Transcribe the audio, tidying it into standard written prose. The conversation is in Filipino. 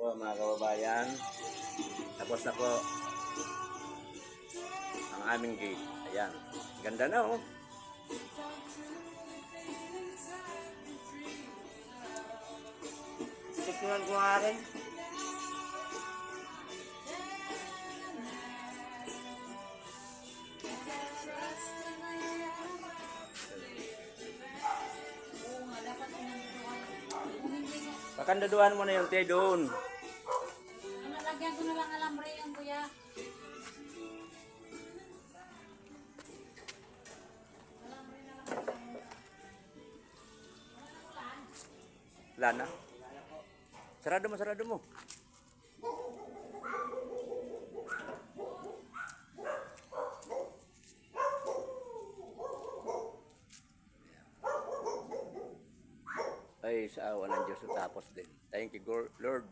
po mga kababayan. Tapos na po ang aming gate. Ayan. Ganda na oh. Tignan ko nga rin. Pakandaduhan mo na yung te doon. Lagyan ko na lang alambre yung kuya. Wala na. Sarado mo, sarado mo. Ay, sa awa ng Diyos, tapos din. Thank you, Lord.